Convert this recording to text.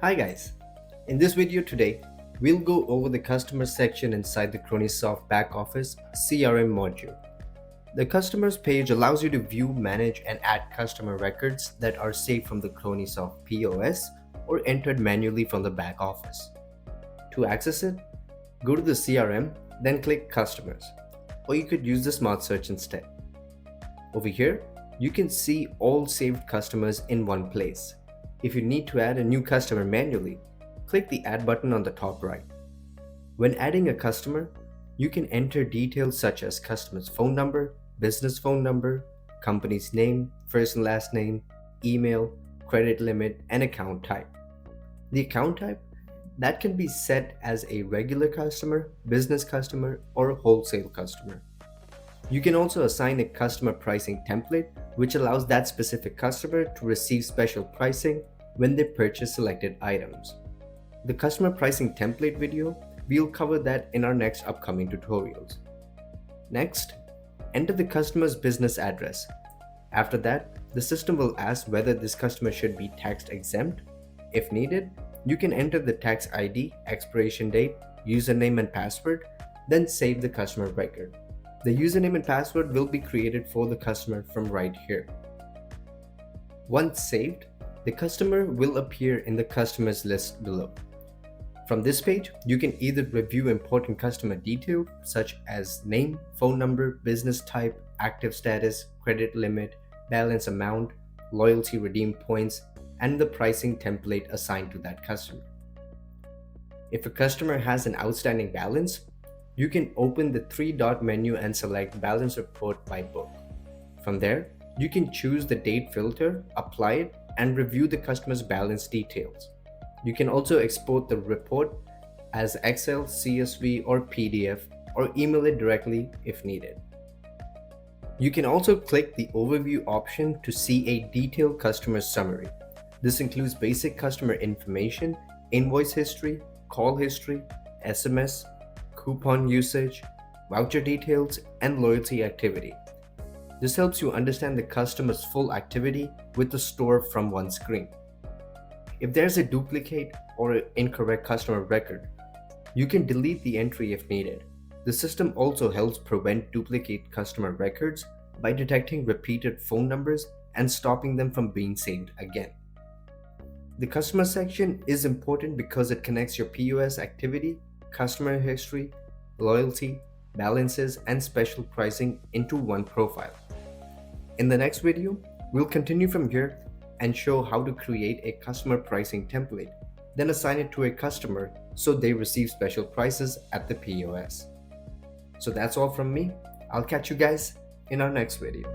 Hi guys, in this video today, we'll go over the customer section inside the CronySoft BackOffice CRM module. The customers page allows you to view, manage, and add customer records that are saved from the CronySoft POS or entered manually from the back office. To access it, go to the CRM, then click Customers, or you could use the Smart Search instead. Over here, you can see all saved customers in one place. If you need to add a new customer manually, click the Add button on the top right. When adding a customer, you can enter details such as customer's phone number, business phone number, company's name, first and last name, email, credit limit, and account type. The account type that can be set as a regular customer, business customer, or a wholesale customer. You can also assign a customer pricing template, which allows that specific customer to receive special pricing when they purchase selected items. The customer pricing template video, we'll cover that in our next upcoming tutorials. Next, enter the customer's business address. After that, the system will ask whether this customer should be tax exempt. If needed, you can enter the tax ID, expiration date, username and password, then save the customer record. The username and password will be created for the customer from right here. Once saved, the customer will appear in the customers list below. From this page, you can either review important customer details such as name, phone number, business type, active status, credit limit, balance amount, loyalty redeem points, and the pricing template assigned to that customer. If a customer has an outstanding balance, you can open the three-dot menu and select Balance Report by Book. From there, you can choose the date filter, apply it, and review the customer's balance details. You can also export the report as Excel, CSV, or PDF, or email it directly if needed. You can also click the Overview option to see a detailed customer summary. This includes basic customer information, invoice history, call history, SMS, coupon usage, voucher details, and loyalty activity. This helps you understand the customer's full activity with the store from one screen. If there's a duplicate or incorrect customer record, you can delete the entry if needed. The system also helps prevent duplicate customer records by detecting repeated phone numbers and stopping them from being saved again. The customer section is important because it connects your POS activity, customer history, loyalty, balances, and special pricing into one profile. In the next video, we'll continue from here and show how to create a customer pricing template, then assign it to a customer so they receive special prices at the POS. So that's all from me. I'll catch you guys in our next video.